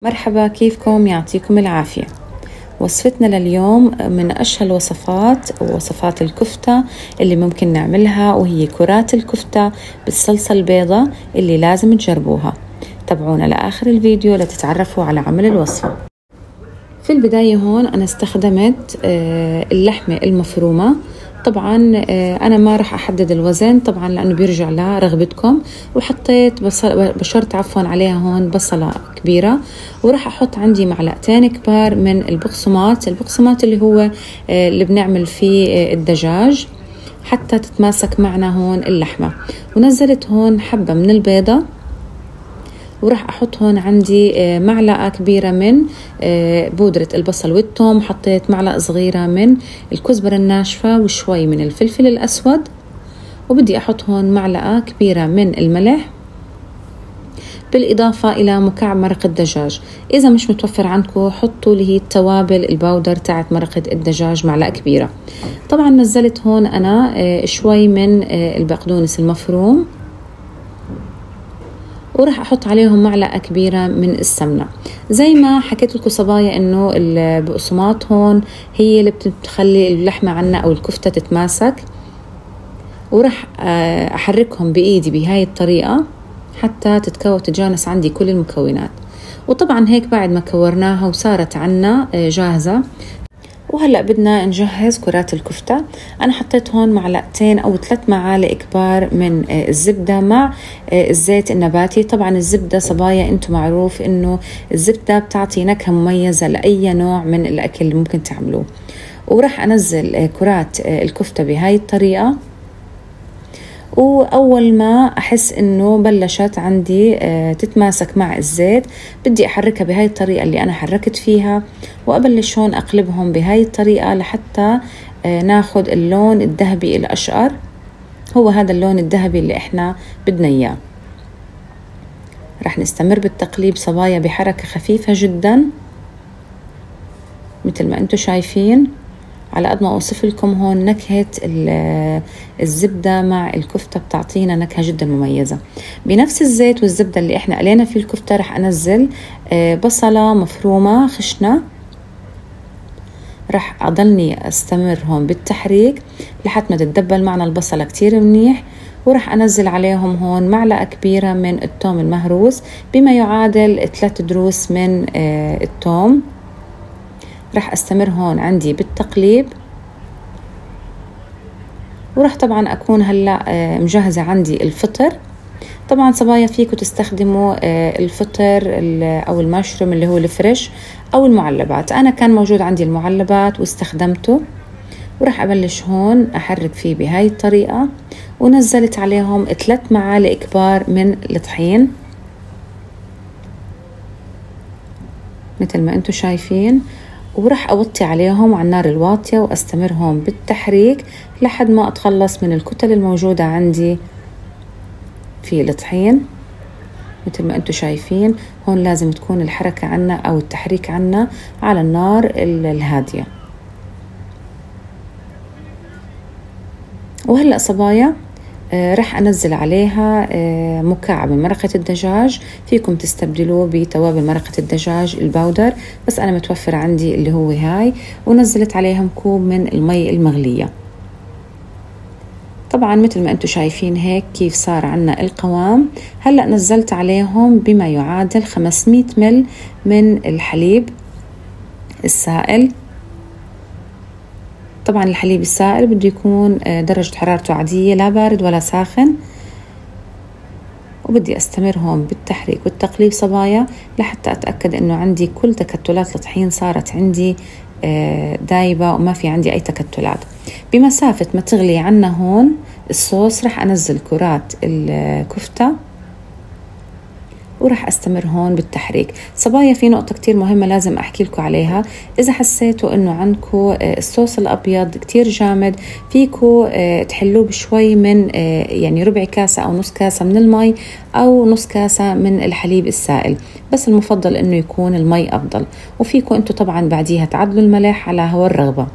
مرحبا، كيفكم؟ يعطيكم العافية. وصفتنا لليوم من أشهى الوصفات ووصفات الكفتة اللي ممكن نعملها، وهي كرات الكفتة بالصلصة البيضاء اللي لازم تجربوها. تابعونا لآخر الفيديو لتتعرفوا على عمل الوصفة. في البداية هون أنا استخدمت اللحمة المفرومة. طبعا أنا ما راح أحدد الوزن طبعا لأنه بيرجع لرغبتكم، وحطيت بشرت عليها هون بصلة كبيرة، وراح أحط عندي معلقتين كبار من البقسماط اللي هو اللي بنعمل فيه الدجاج حتى تتماسك معنا هون اللحمة. ونزلت هون حبة من البيضة، وراح أحط هون عندي معلقة كبيرة من بودرة البصل والثوم. حطيت معلقة صغيرة من الكزبرة الناشفة وشوي من الفلفل الأسود، وبدي أحط هون معلقة كبيرة من الملح، بالإضافة إلى مكعب مرق الدجاج. إذا مش متوفر عندكم حطوا اللي هي التوابل الباودر تاعت مرقة الدجاج معلقة كبيرة. طبعا نزلت هون أنا شوي من البقدونس المفروم، وراح أحط عليهم معلقة كبيرة من السمنة. زي ما حكيت لكم صبايا إنه البقسماط هون هي اللي بتخلي اللحمة عنا أو الكفتة تتماسك، وراح أحركهم بإيدي بهاي الطريقة حتى تتجانس عندي كل المكونات. وطبعا هيك بعد ما كورناها وصارت عنا جاهزة، وهلأ بدنا نجهز كرات الكفتة. أنا حطيت هون معلقتين أو 3 معالق كبار من الزبدة مع الزيت النباتي. طبعا الزبدة صبايا أنتم معروف إنه الزبدة بتعطي نكهة مميزة لأي نوع من الأكل اللي ممكن تعملوه. وراح أنزل كرات الكفتة بهاي الطريقة، وأول ما أحس إنه بلشت عندي تتماسك مع الزيت بدي أحركها بهاي الطريقة اللي أنا حركت فيها، وأبلش هون أقلبهم بهاي الطريقة لحتى ناخد اللون الذهبي الأشقر. هو هذا اللون الذهبي اللي إحنا بدنا إياه. رح نستمر بالتقليب صبايا بحركة خفيفة جدا مثل ما أنتم شايفين، على قد ما أوصف لكم هون نكهة الزبدة مع الكفتة بتعطينا نكهة جدا مميزة. بنفس الزيت والزبدة اللي احنا قلينا فيه الكفتة رح أنزل بصلة مفرومة خشنة. رح أضلني أستمر هون بالتحريك لحد ما تتدبل معنا البصلة كتير منيح، ورح أنزل عليهم هون معلقة كبيرة من الثوم المهروس بما يعادل 3 ضروس من الثوم. رح أستمر هون عندي بالتقليب، ورح طبعا أكون هلأ مجهزة عندي الفطر. طبعا صبايا فيكم تستخدموا الفطر أو المشروم اللي هو الفريش أو المعلبات. أنا كان موجود عندي المعلبات واستخدمته، ورح أبلش هون أحرك فيه بهاي الطريقة. ونزلت عليهم 3 معالق كبار من الطحين مثل ما أنتم شايفين، ورح أوطي عليهم على النار الواطية وأستمر هون بالتحريك لحد ما أتخلص من الكتل الموجودة عندي في الطحين. مثل ما أنتم شايفين هون لازم تكون الحركة عنا أو التحريك عنا على النار الهادية. وهلأ صبايا رح أنزل عليها مكعب من مرقة الدجاج. فيكم تستبدلوه بتوابل مرقة الدجاج الباودر، بس أنا متوفر عندي اللي هو هاي. ونزلت عليهم كوب من المي المغلية. طبعا مثل ما أنتم شايفين هيك كيف صار عنا القوام. هلأ نزلت عليهم بما يعادل 500 مل من الحليب السائل. طبعا الحليب السائل بده يكون درجة حرارته عادية، لا بارد ولا ساخن. وبدي أستمر هون بالتحريك والتقليب صبايا لحتى أتأكد إنه عندي كل تكتلات الطحين صارت عندي دايبة وما في عندي أي تكتلات. بمسافة ما تغلي عنا هون الصوص رح أنزل كرات الكفتة، ورح أستمر هون بالتحريك. صبايا في نقطة كتير مهمة لازم أحكي لكم عليها. إذا حسيتوا إنه عندكم الصوص الأبيض كتير جامد فيكم تحلوه بشوي من يعني ربع كاسة أو نص كاسة من المي أو نص كاسة من الحليب السائل، بس المفضل إنه يكون المي أفضل. وفيكم أنتوا طبعا بعديها تعدلوا الملح على هوا الرغبة.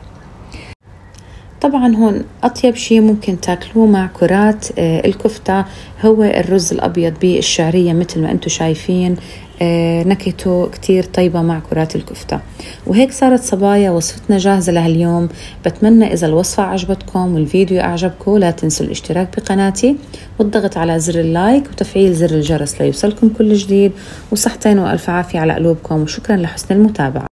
طبعا هون أطيب شيء ممكن تاكلوه مع كرات الكفتة هو الرز الأبيض بالشعرية مثل ما أنتم شايفين. نكهته كتير طيبة مع كرات الكفتة. وهيك صارت صبايا وصفتنا جاهزة لهاليوم. بتمنى إذا الوصفة عجبتكم والفيديو أعجبكم لا تنسوا الاشتراك بقناتي والضغط على زر اللايك وتفعيل زر الجرس ليوصلكم كل جديد. وصحتين وألف عافية على قلوبكم، وشكرا لحسن المتابعة.